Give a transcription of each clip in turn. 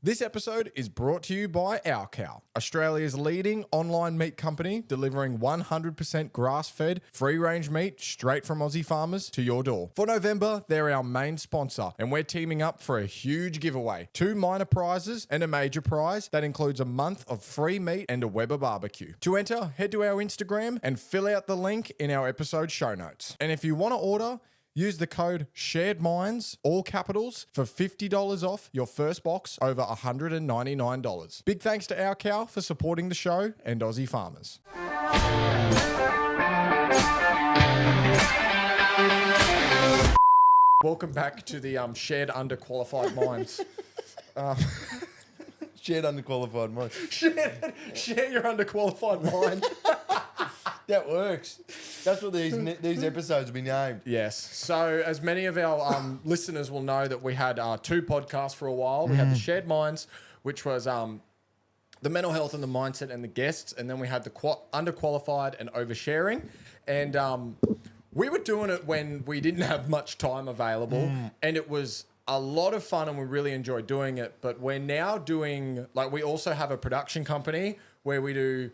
This episode is brought to you by Our Cow, Australia's leading online meat company, delivering 100% grass-fed, free-range meat straight from Aussie farmers to your door. For November, they're our main sponsor, and we're teaming up for a huge giveaway. 2 minor prizes and a major prize that includes a month of free meat and a Weber barbecue. To enter, head to our Instagram and fill out the link in our episode show notes. And if you want to order, use the code SHAREDMINDS, all capitals, for $50 off your first box over $199. Big thanks to Our Cow for supporting the show and Aussie farmers. Welcome back to the Shared Underqualified Minds. Shared underqualified mind. Share your underqualified mind. That works. That's what these episodes will be named. Yes. So as many of our listeners will know that we had 2 podcasts for a while. We had the Shared Minds, which was the mental health and the mindset and the guests. And then we had the Underqualified and Oversharing. And we were doing it when we didn't have much time available. And it was a lot of fun and we really enjoyed doing it. But we're now doing, like, we also have a production company where we do...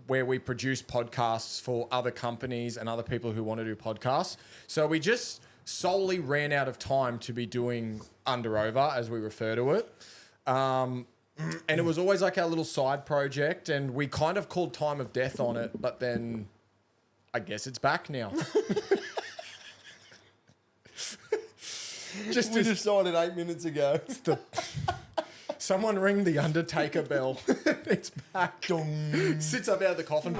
where we produce podcasts for other companies and other people who want to do podcasts. So we just solely ran out of time to be doing Under Over, as we refer to it. And it was always like our little side project, and we kind of called time of death on it, but then I guess it's back now. We decided 8 minutes ago. Someone ring the Undertaker bell. It's back. Sits up out of the coffin.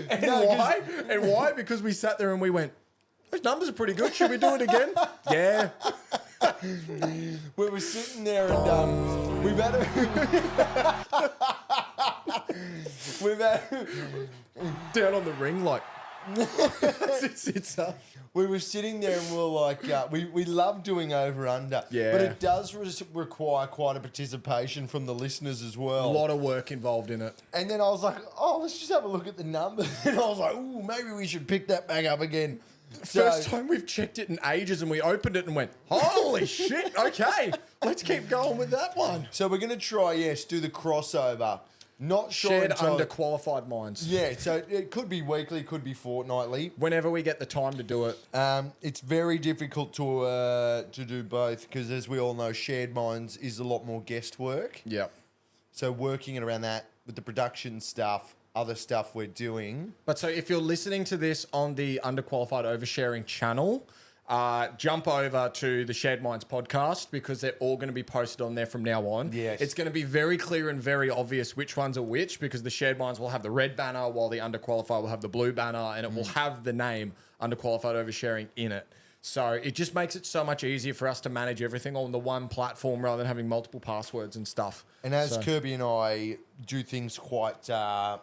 And why? Because we sat there and we went, those numbers are pretty good. Should we do it again? Yeah. We were sitting there and we've had down on the ring like sits up. We were sitting there and we were like, we love doing over under, yeah, but it does require quite a participation from the listeners as well. A lot of work involved in it. And then I was like, let's just have a look at the numbers. And I was like, maybe we should pick that back up again. First time we've checked it in ages, and we opened it and went, holy shit, okay, let's keep going with that one. So we're going to try, do the crossover. Not sure. Shared Underqualified Minds. Yeah, so it could be weekly, could be fortnightly. Whenever we get the time to do it. It's very difficult to do both because, as we all know, Shared Minds is a lot more guest work. Yep. So working it around that with the production stuff, other stuff we're doing. But so if you're listening to this on the Underqualified Oversharing channel, jump over to the Shared Minds podcast because they're all going to be posted on there from now on. Yes. It's going to be very clear and very obvious which ones are which because the Shared Minds will have the red banner while the Underqualified will have the blue banner, and it will have the name Underqualified Oversharing in it. So it just makes it so much easier for us to manage everything on the one platform rather than having multiple passwords and stuff. And as Kirby and I do things quite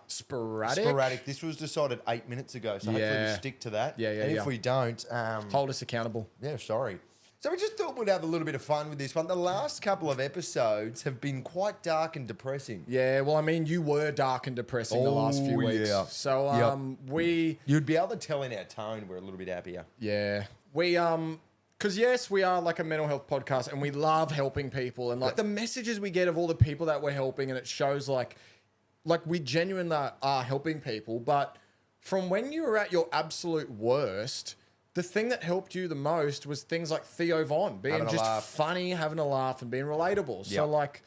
sporadic, this was decided 8 minutes ago, so hopefully we stick to that. And if we don't... hold us accountable. Yeah, sorry. So we just thought we'd have a little bit of fun with this one. The last couple of episodes have been quite dark and depressing. Yeah, well, I mean, you were dark and depressing the last few weeks. Yeah. So You'd be able to tell in our tone we're a little bit happier. Yeah. We because yes, we are like a mental health podcast and we love helping people, and like the messages we get of all the people that we're helping, and it shows like we genuinely are helping people. But from when you were at your absolute worst, the thing that helped you the most was things like Theo Von being just funny, having a laugh, and being relatable. So like,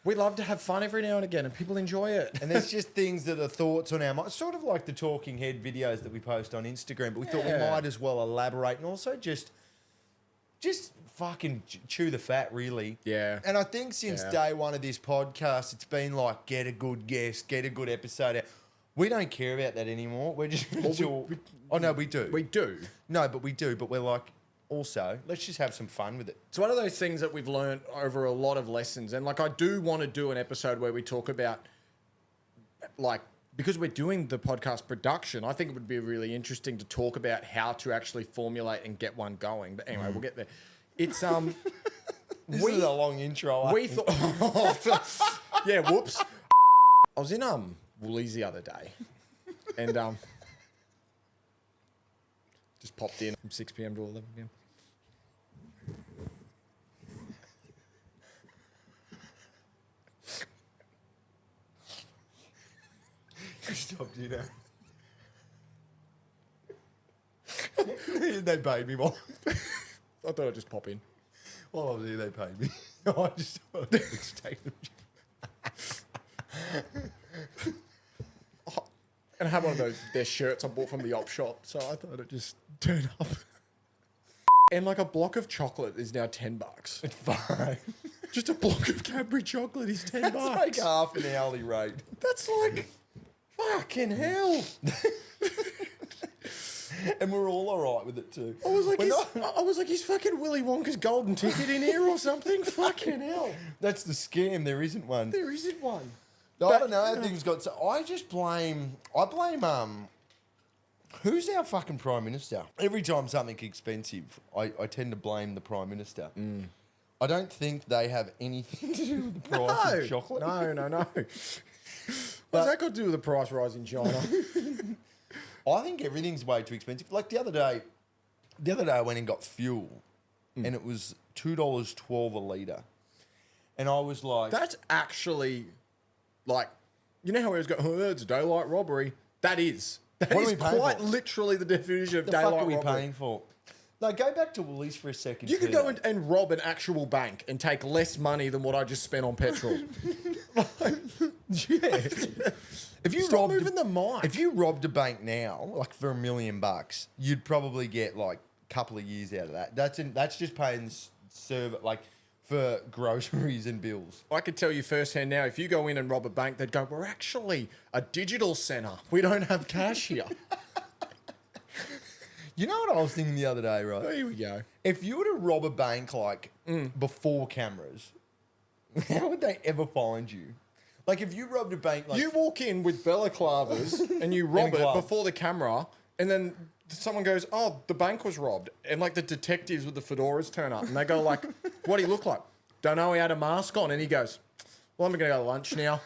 we love to have fun every now and again, and people enjoy it. And there's just things that are thoughts on our mind, sort of like the talking head videos that we post on Instagram. But we thought we might as well elaborate and also just fucking chew the fat, really. Yeah. And I think since day one of this podcast, it's been like, get a good guest, get a good episode out. We don't care about that anymore. We're just... we do. We do. No, but we do. But we're like, also, let's just have some fun with it. It's one of those things that we've learned over a lot of lessons. And like, I do want to do an episode where we talk about, like, because we're doing the podcast production, I think it would be really interesting to talk about how to actually formulate and get one going. But anyway, we'll get there. It's, this is a long intro. We thought, yeah, whoops. I was in, Woolies the other day and, just popped in from 6 p.m. to 11 p.m. Stop dinner. They paid me more. I thought I'd just pop in. While I was here, they paid me. I just thought I'd just take them. And I had one of their shirts I bought from the op shop, so I thought I'd just turn up. And like a block of chocolate is now $10. It's fine. Just a block of Cadbury chocolate is $10. That's like half an hourly rate. That's like fucking hell. And we're all alright with it too. I was like, he's fucking Willy Wonka's golden ticket in here or something. Fucking hell. That's the scam. There isn't one. There isn't one. I don't know how things got. So I blame who's our fucking Prime Minister? Every time something's expensive, I tend to blame the Prime Minister. I don't think they have anything to do with the price of chocolate. No. What's that got to do with the price rise in China? I think everything's way too expensive. Like the other day I went and got fuel, and it was $2.12 a litre, and I was like, That's actually like, you know how we always go, oh, it's daylight robbery. That is quite literally the definition of daylight robbery. What are we paying for? No, go back to Woolies for a second. You could go and rob an actual bank and take less money than what I just spent on petrol. Yeah. If you Stop moving the mic. If you robbed a bank now, like for $1 million, you'd probably get like a couple of years out of that. That's just paying server like for groceries and bills. I could tell you firsthand now, if you go in and rob a bank, they'd go, we're actually a digital centre. We don't have cash here. You know what I was thinking the other day, right? Here we go. If you were to rob a bank like before cameras, how would they ever find you? Like if you robbed a bank, like You walk in with balaclavas and you rob it before the camera, and then someone goes, oh, the bank was robbed. And like the detectives with the fedoras turn up and they go like, what'd he look like? Don't know, he had a mask on. And he goes, well, I'm going to go to lunch now.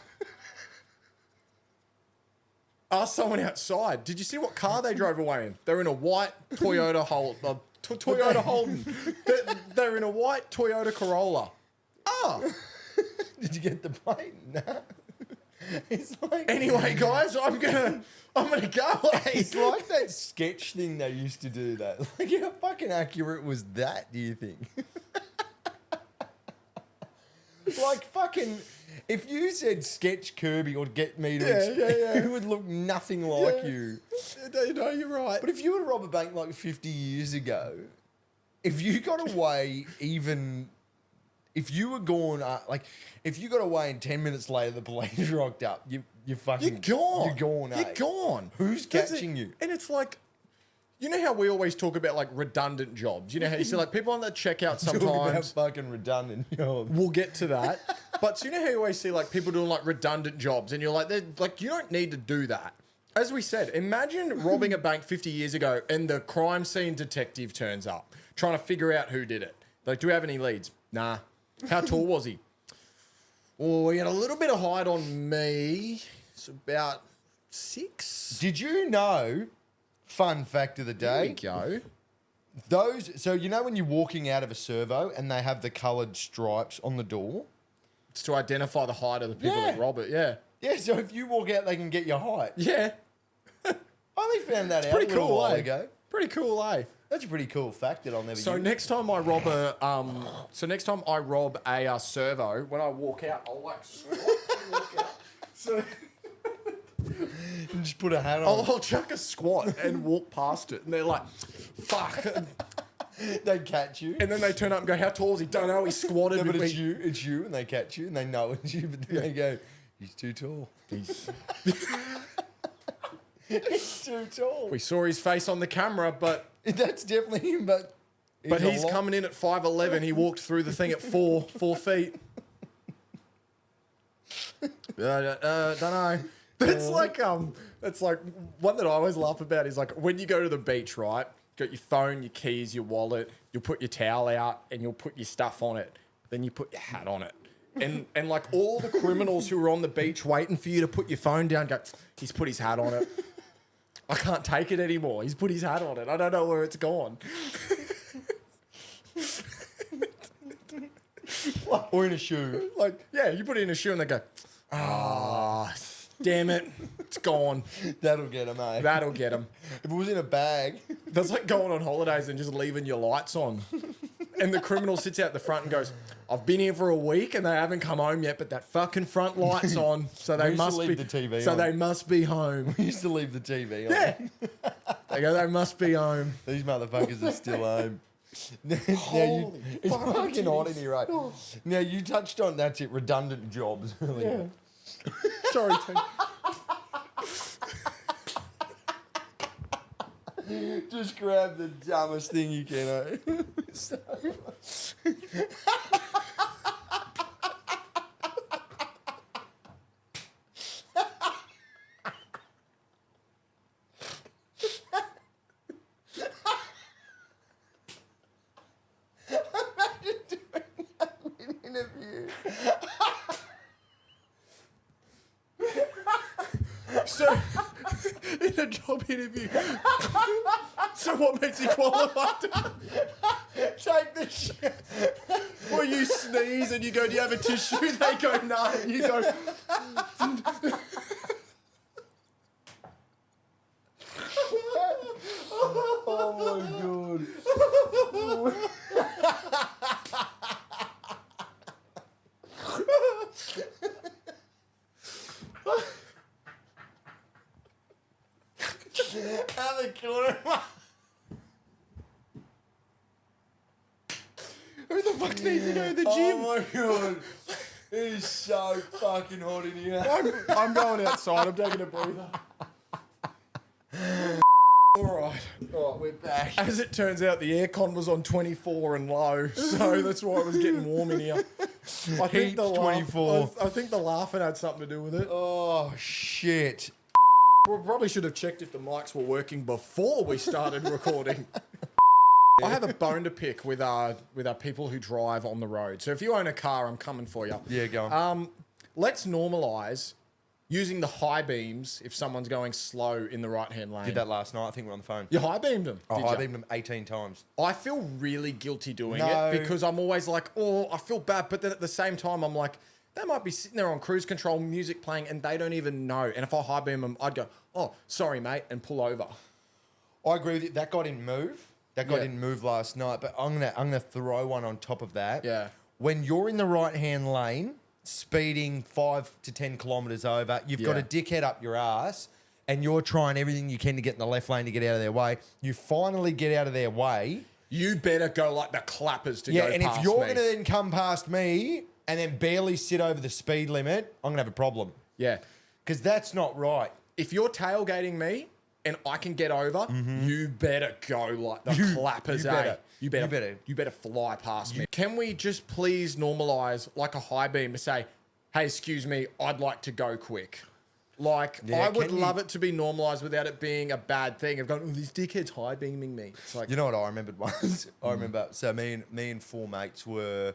Ask someone outside, did you see what car they drove away in? They're in a white Toyota Holden. They're in a white Toyota Corolla. Oh. Did you get the plate? Nah. It's like Anyway, guys, I'm gonna go. It's like that sketch thing they used to do. That like how fucking accurate was that? Do you think? Like fucking, if you said sketch Kirby or get me to, it would look nothing like you. No, you're right. But if you were to rob a bank like 50 years ago, if you got away even. If you were gone, if you got away and 10 minutes later the police rocked up, you're fucking... You're gone. You're gone, eh? You're gone. Who's catching you? And it's like, you know how we always talk about like redundant jobs? You know how you see like people on the checkout Talk about sometimes... fucking redundant jobs. We'll get to that. But so you know how you always see like people doing like redundant jobs and you're like, you don't need to do that. As we said, imagine robbing a bank 50 years ago and the crime scene detective turns up trying to figure out who did it. Like, do we have any leads? Nah. How tall was he? Oh, he had a little bit of height on me. It's about 6. Did you know, fun fact of the day, Here we go. so you know when you're walking out of a servo and they have the coloured stripes on the door? It's to identify the height of the people that rob it, yeah. Yeah, so if you walk out, they can get your height. Yeah. I only found that out a little while ago. Pretty cool, eh? That's a pretty cool fact that I'll never use. Next time I rob a servo, when I walk out, I'll like squat and walk out. So And just put a hat on. I'll chuck a squat and walk past it, and they're like, "Fuck." They catch you. And then they turn up and go, "How tall is he?" Don't know. He squatted. No, but it's you, and they catch you, and they know it's you, but then they go, "He's too tall." He's too tall. We saw his face on the camera, but That's definitely him, but he's coming in at 5'11". He walked through the thing at 4 feet. Don't know. That's like one that I always laugh about is like when you go to the beach, right? Got your phone, your keys, your wallet. You'll put your towel out and you'll put your stuff on it. Then you put your hat on it. And like all the criminals who are on the beach waiting for you to put your phone down go, he's put his hat on it. I can't take it anymore. He's put his hat on it. I don't know where it's gone. Or in a shoe. Like, yeah, you put it in a shoe and they go, Damn it. It's gone. That'll get him, eh? That'll get them. If it was in a bag. That's like going on holidays and just leaving your lights on. And the criminal sits out the front and goes, I've been here for a week and they haven't come home yet, but that fucking front light's on. So they must leave be the TV So on. they must be home. We used to leave the TV on. Yeah. They go, they must be home. These motherfuckers are still home. Holy it's fuck, fucking hot in jeez. here, right? Now, you touched on, that's it, redundant jobs earlier. Sorry, Tim. Just grab the dumbest thing you can, eh? Interview. So, in a job interview, so what makes you qualified to Take the shit. Well, you sneeze and you go, do you have a tissue? They go, no. And you go, Oh my god. How they killed him. who the fuck needs to go to the gym? Oh my god. It is so fucking hot in here. I'm going outside. I'm taking a breather. All right. Alright, we're back. As it turns out, the aircon was on 24 and low, so that's why it was getting warm in here. I think Heat the 24. I think the laughing had something to do with it. Oh shit. We probably should have checked if the mics were working before we started recording. I have a bone to pick with our people who drive on the road. So if you own a car, I'm coming for you. Yeah, go on. Let's normalise using the high beams if someone's going slow in the right-hand lane. Did that last night. I think we're on the phone. You high beamed them. Oh, did I ya? beamed them 18 times. I feel really guilty doing No. it because I'm always like, oh, I feel bad. But then at the same time, I'm like, they might be sitting there on cruise control, music playing, and they don't even know. And if I high beam them, I'd go, oh, sorry, mate, and pull over. I agree with you. That guy didn't move. That guy Yeah. didn't move last night. But I'm gonna throw one on top of that. Yeah. When you're in the right hand lane, speeding 5 to 10 kilometers over, you've got Yeah. a dickhead up your ass, and you're trying everything you can to get in the left lane to get out of their way. You finally get out of their way. You better go like the clappers to Yeah, go and past if you're me. going to then come past me and then barely sit over the speed limit, I'm going to have a problem. Yeah. Because that's not right. If you're tailgating me and I can get over, you better go like the clappers, you eh? better. You better fly past me. Can we just please normalise like a high beam to say, hey, excuse me, I'd like to go quick. Like, Yeah, I would can you- love it to be normalised without it being a bad thing of going, oh, these dickheads high beaming me. It's like, You know what I remembered once? I remember, so me and four mates were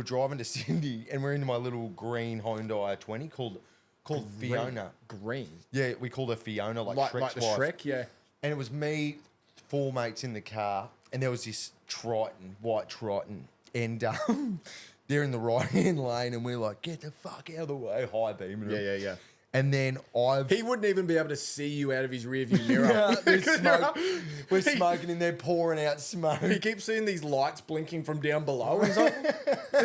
driving to Sydney, and we're in my little green Hyundai i20 called Fiona. green. Yeah, we called her Fiona, like Like Shrek's the wife. Shrek, yeah. And it was me, four mates in the car, and there was this Triton, white Triton, and they're in the right-hand lane, and we're like, get the fuck out of the way, high beaming them. Yeah. And then He wouldn't even be able to see you out of his rearview mirror. Yeah, there's Because you're smoke. up. We're smoking, and they're pouring out smoke. He keeps seeing these lights blinking from down below. He's like,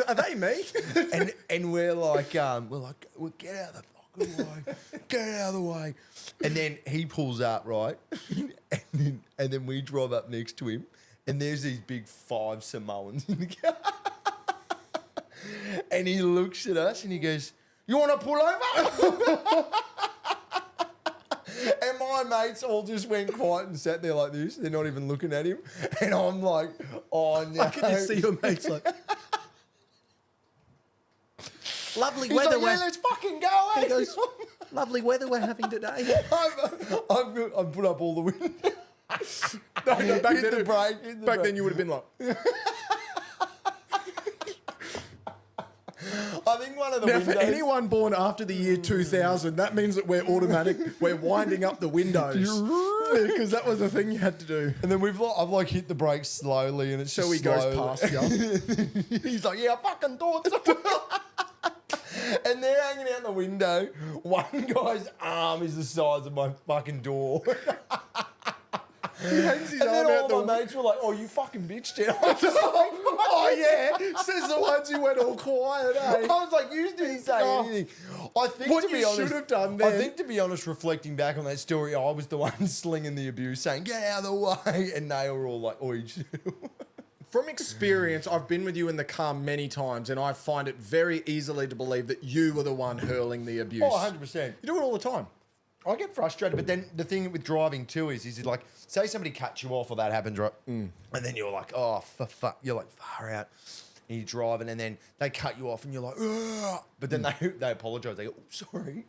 are they me? and we're like, well, get out of the fucking way, get out of the way. And then he pulls up, right, and then we drive up next to him, and there's these big 5 Samoans in the car, and he looks at us and he goes, "You want to pull over?" And my mates all just went quiet and sat there like this. They're not even looking at him, and I'm like, "Oh no!" I can just see your mates like, lovely He's weather. like, "Yeah, let's fucking go." Eh? He goes, lovely weather we're having today. I've put up all the windows. No, back Hit then, the brake, hit the back brake. then you would have been like, I think one of the now windows. for anyone born after the year 2000, that means that we're winding up the windows. Because that was the thing you had to do. And then I've like hit the brakes slowly, and it's So just he goes slowly. past you. He's like, "Yeah, I fucking thought so." And they're hanging out the window. One guy's arm is the size of my fucking door. He hangs his And then arm out all the my mates were like, "Oh, you fucking bitch, dude." I was just like, Oh yeah, says the ones who went all quiet. I Eh? was like, "You didn't say anything." I think What to be you honest, should have done I then. think to be honest, reflecting back on that story, I was the one slinging the abuse, saying, "Get out of the way," and they were all like, "Oi." From experience, I've been with you in the car many times, and I find it very easily to believe that you were the one hurling the abuse. Oh, 100%. You do it all the time. I get frustrated, but then the thing with driving too is like, say somebody cuts you off or that happens, right? And then you're like, oh, fuck. You're like, far out. And you're driving, and then they cut you off, and you're like, ugh. But then they apologise. They go, oh, sorry.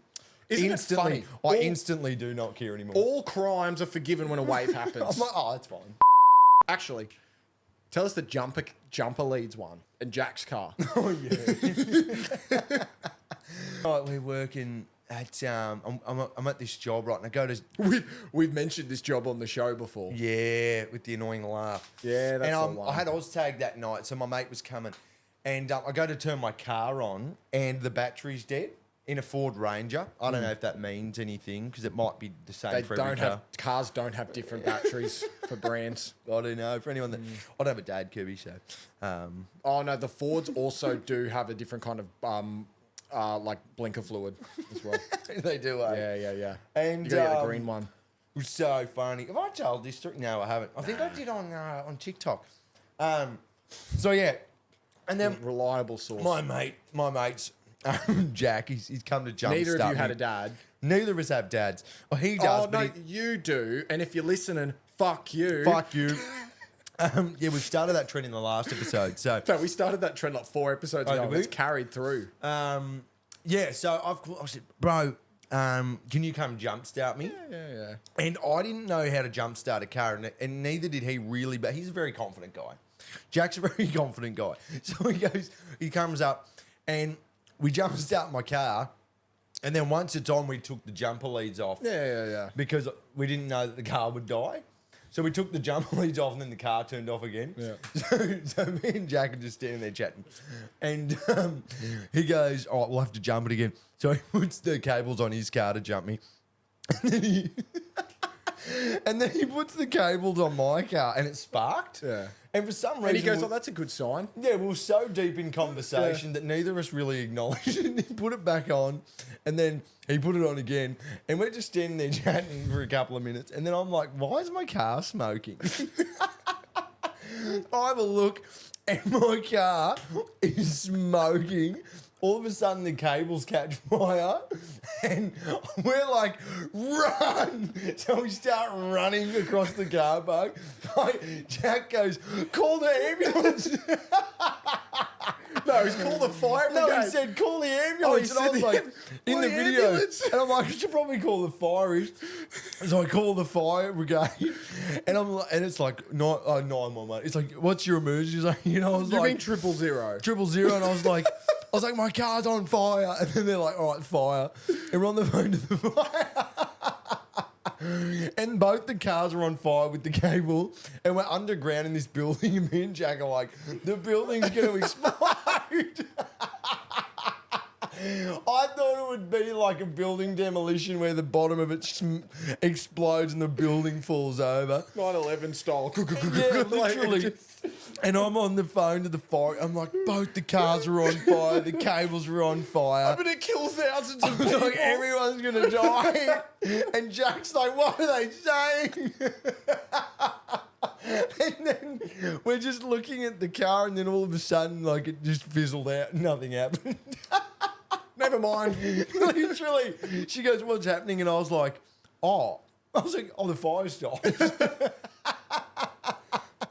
Isn't it funny? I instantly do not care anymore. All crimes are forgiven when a wave happens. I'm like, oh, it's fine. Actually, tell us the jumper leads one in Jack's car. Oh, yeah. Right, we're working at, I'm at this job, right, and I go to... We've mentioned this job on the show before. Yeah, with the annoying laugh. Yeah, that's the And one. I had Oztag that night, so my mate was coming. And I go to turn my car on, and the battery's dead in a Ford Ranger. I don't know if that means anything, because it might be the same for every car. Cars don't have different batteries for brands. I don't know. For anyone that... I don't have a dad, Kirby, so... Oh, no, the Fords also do have a different kind of... like blinker fluid as well. they do, eh? Yeah. And You gotta get the green one. It was so funny. Have I told this story? No, I haven't. I think I did on TikTok. So, yeah. And then... Reliable source. My mate's Jack, he's come to jump Neither of start you had me. a dad. Neither of us have dads. Oh, he does. Oh, but no, you do. And if you're listening, fuck you. fuck you. Yeah, we started that trend in the last episode. So, No, we started that trend like 4 episodes ago. did we? It's carried through. yeah, so I said, bro, can you come jumpstart me? Yeah. And I didn't know how to jumpstart a car, and neither did he really, but he's a very confident guy. Jack's a very confident guy. So he comes up, and we jumpstart my car, and then once it's on, we took the jumper leads off. Yeah. Because we didn't know that the car would die. So we took the jumper leads off, and then the car turned off again. Yeah. So me and Jack are just standing there chatting. And he goes, oh, we'll have to jump it again. So he puts the cables on his car to jump me. And then he puts the cables on my car, and it sparked. Yeah. And for some reason... And he goes, oh, that's a good sign. Yeah, we were so deep in conversation that neither of us really acknowledged it. And he put it back on, and then he put it on again. And we're just standing there chatting for a couple of minutes. And then I'm like, why is my car smoking? I have a look, and my car is smoking. All of a sudden, the cables catch fire, and we're like, run! So we start running across the car park. Jack goes, call the ambulance. No, he's called the fire brigade. No, he said, call the ambulance. Oh, And I was like, in call the the video. ambulance. And I'm like, I should probably call the fire. So I call the fire brigade. And I'm like, and it's like, 911. It's like, what's your emergency? Like, I was You like, mean 000? 000. And I was like, my car's on fire. And then they're like, all right, fire. And we're on the phone to the fire. And both the cars are on fire with the cable. And we're underground in this building. And me and Jack are like, the building's going to explode. I thought it would be like a building demolition where the bottom of it explodes and the building falls over. 9/11 style. Yeah, literally. And I'm on the phone to the fire. I'm like, both the cars are on fire. The cables are on fire. I'm going to kill thousands of I was people. like, everyone's going to die. And Jack's like, what are they saying? And then we're just looking at the car, and then all of a sudden, like, it just fizzled out. Nothing happened. Never mind. Literally. She goes, what's happening? And I was like, oh. I was like, oh, the fire stopped.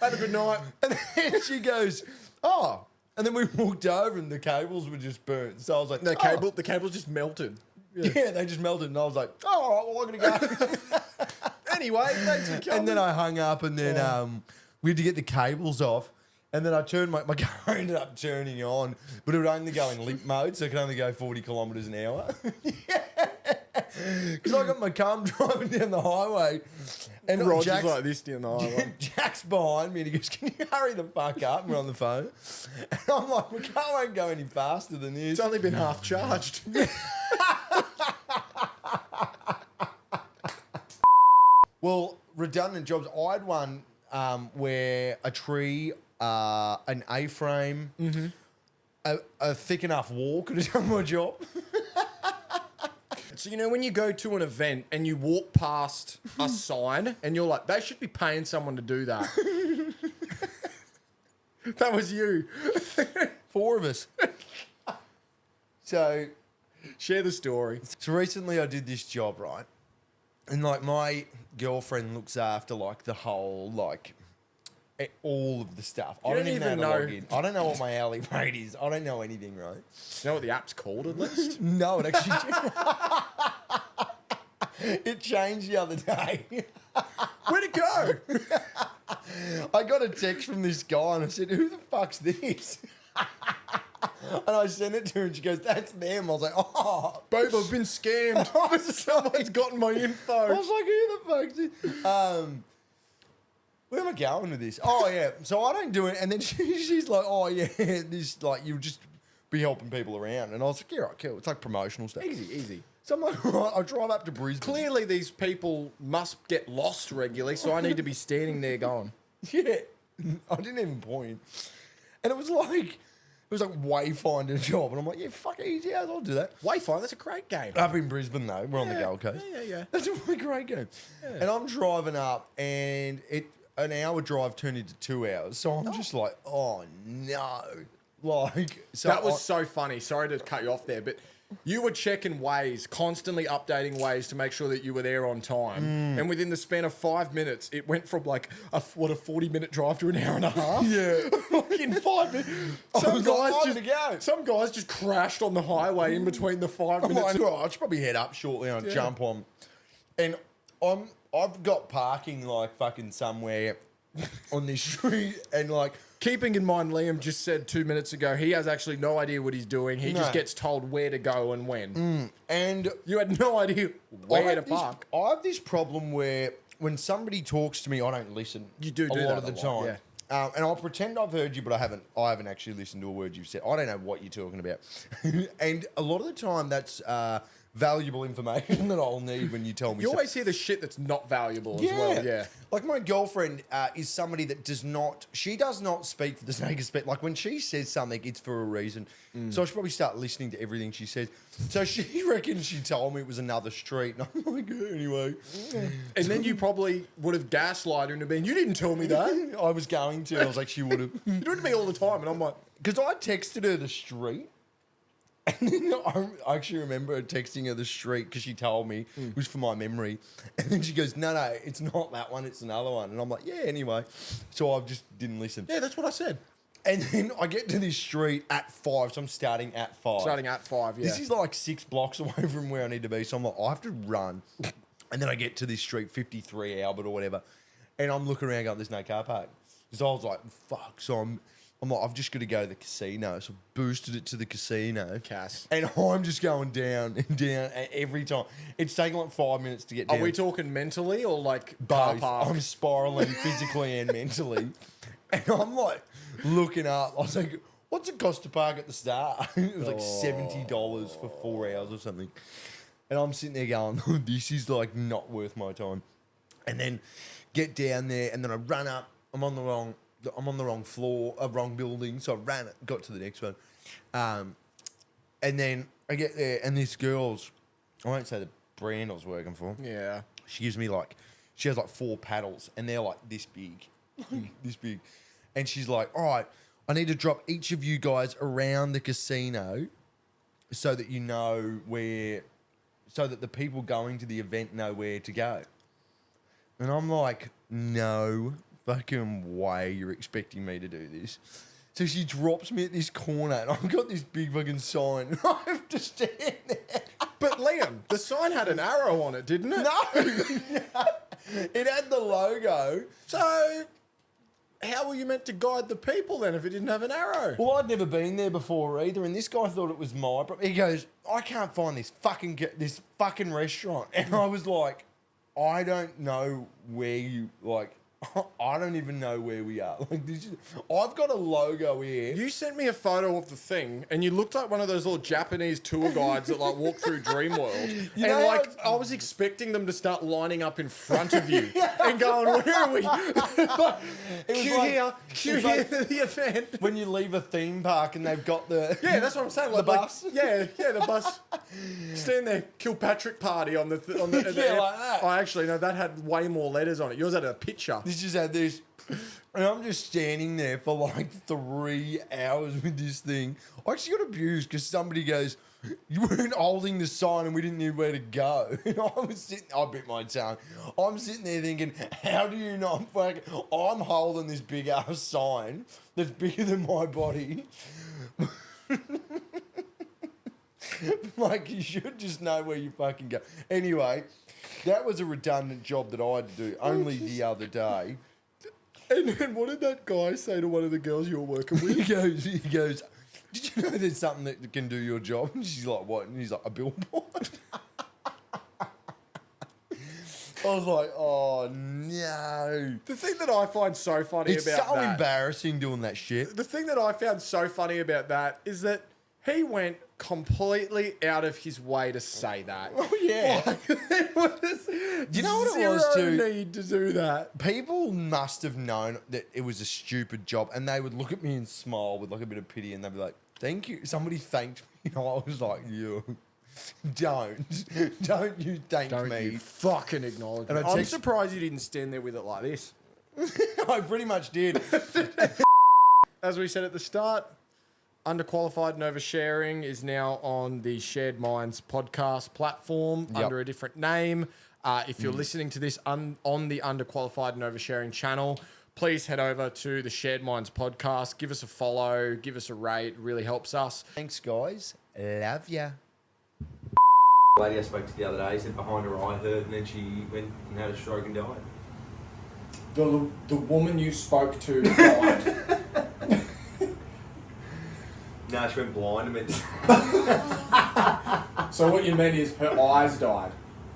Have a good night. And then she goes, oh. And then we walked over, and the cables were just burnt. So I was like, The cables just melted. Yeah, they just melted. And I was like, oh, all right, well, I'm going to go. Anyway, thanks for coming. And then I hung up, and then we had to get the cables off. And then I turned my car ended up turning on, but it would only go in limp mode, so it could only go 40 kilometres an hour. Because I got my car, I'm driving down the highway, and Roger's like this down the highway. Jack's behind me, and he goes, "Can you hurry the fuck up?" And we're on the phone, and I'm like, "My car won't go any faster than this." It's only been half charged. Well, redundant jobs. I had one where a tree, an A-frame, a thick enough wall could have done my job. So, you know, when you go to an event and you walk past a sign and you're like, they should be paying someone to do that. That was you. 4 of us. So Share the story. recently I did this job, right? And like my girlfriend looks after like the whole, like all of the stuff. I don't even know how to log in. I don't know what my hourly rate is. I don't know anything, right? You know what the app's called at least? No, it actually it changed the other day. Where'd it go? I got a text from this guy and I said, "Who the fuck's this?" And I sent it to her and she goes, "That's them." I was like, "Oh, Babe, I've been scammed. Someone's gotten my info. I was like, "Who the fuck's this?" Where am I going with this? Oh yeah, so I don't do it, and then she's like, "Oh yeah, this like you'll just be helping people around," and I was like, "Yeah, right, cool. It's like promotional stuff." Easy. So I'm like, "Right, I drive up to Brisbane." Clearly, these people must get lost regularly, so I need to be standing there going, Yeah, I didn't even point, and it was like Wayfinder job, and I'm like, "Yeah, fuck easy as I'll do that." Wayfinder, that's a great game. Up in Brisbane though, we're on the Yeah, Gold Coast. yeah. That's a really great game. And I'm driving up, and an hour drive turned into 2 hours. So I'm just like, "Oh no!" Like, so That was so funny. Sorry to cut you off there, but you were checking Waze, constantly updating Waze to make sure that you were there on time. And within the span of 5 minutes, it went from like a 40-minute drive to an hour and a half. Yeah. Like in 5 minutes. Some guys just crashed on the highway in between the 5 I'm minutes. like, "Oh, I should probably head up shortly and jump on." And I've got parking like fucking somewhere on this street, and like, Keeping in mind, Liam just said 2 minutes ago, he has actually no idea what he's doing. He just No. gets told where to go and when. and You had no idea where to park. I have this problem where when somebody talks to me, I don't listen. You do a that lot of a the lot, time. And I'll pretend I've heard you, but I haven't actually listened to a word you've said. I don't know what you're talking about. And a lot of the time, that's valuable information that I'll need when you tell me. You always hear the shit that's not valuable as well. Yeah. Like my girlfriend is somebody that does not speak for the sake of speak. Like when she says something, it's for a reason. So I should probably start listening to everything she says. So she reckons she told me it was another street. And I'm like, "Yeah, anyway." And then you probably would have gaslighted her and been, "You didn't tell me that." I was going to. I was like, she would have. You do it to me all the time. And I'm like, Because I texted her the street. And then I actually remember her texting her the street because she told me it was for my memory. And then she goes, no, it's not that one. It's another one. And I'm like, yeah, anyway. So I just didn't listen. yeah, that's what I said. And then I get to this street at 5. So I'm starting at 5. Starting at 5, yeah. This is like 6 blocks away from where I need to be. So I'm like, I have to run. And then I get to this street, 53 Albert or whatever. And I'm looking around going, there's no car park. So I was like, fuck. So I'm like, I've just got to go to the casino. So I boosted it to the casino. Cass. And I'm just going down and down every time. It's taking like 5 minutes to get down. Are we talking mentally or like car Both. park? I'm spiraling physically and mentally. And I'm like looking up. I was like, what's it cost to park at the start? It was like $70 for 4 hours or something. And I'm sitting there going, this is like not worth my time. And then get down there and then I run up. I'm on the wrong floor, wrong building. So I got to the next one. And then I get there and this girl's, I won't say the brand I was working for. Yeah. She gives me she has like 4 paddles and they're like this big, this big. And she's like, all right, I need to drop each of you guys around the casino so that you know so that the people going to the event know where to go. And I'm like, no fucking way you're expecting me to do this. So she drops me at this corner and I've got this big fucking sign and I have to stand there. But Liam, the sign had an arrow on it, didn't it? No. It had the logo. So how were you meant to guide the people then if it didn't have an arrow? Well, I'd never been there before either, and this guy thought it was my. He goes, I can't find this fucking restaurant, and I was like, I don't know where you like. I don't even know where we are. Like, I've got a logo here. You sent me a photo of the thing, and you looked like one of those little Japanese tour guides that like walk through Dreamworld. You and know like, I was expecting them to start lining up in front of you and going, "Where are we?" Queue here for the event. When you leave a theme park and they've got the That's what I'm saying. Like, the bus. The bus. Stand there, Kilpatrick party on the Yeah, like that. Oh, actually, no, that had way more letters on it. Yours had a picture. This just had this, and I'm just standing there for like 3 hours with this thing. I actually got abused because somebody goes, "You weren't holding the sign and we didn't know where to go." And I bit my tongue. I'm sitting there thinking, how do you not fucking, I'm holding this big ass sign that's bigger than my body. Like, you should just know where you fucking go. Anyway, that was a redundant job that I had to do only the other day. And then what did that guy say to one of the girls you were working with? He goes, did you know there's something that can do your job? And she's like, what? And he's like, a billboard. I was like, oh no. The thing that I find so funny It's about so that, embarrassing doing that shit. the thing that I found so funny about that is that he went completely out of his way to say that. Oh yeah. You know what it was, too? Zero need to do that. People must have known that it was a stupid job, and they would look at me and smile with like a bit of pity, and they'd be like, thank you. Somebody thanked me. And I was like, you don't you thank Don't me. you fucking acknowledge And me. I I'm text- surprised you didn't stand there with it like this. I pretty much did. As we said at the start, Underqualified and Oversharing is now on the Shared Minds podcast platform under a different name. If you're listening to this on the Underqualified and Oversharing channel, please head over to the Shared Minds podcast. Give us a follow, give us a rate. It really helps us. Thanks, guys. Love ya. Lady I spoke to the other day said behind her eye hurt, and then she went and had a stroke and died. The woman you spoke to died. No, she went blind. I mean, So what you meant is her eyes died.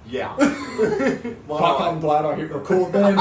yeah. Fuck, I'm glad I hit record then.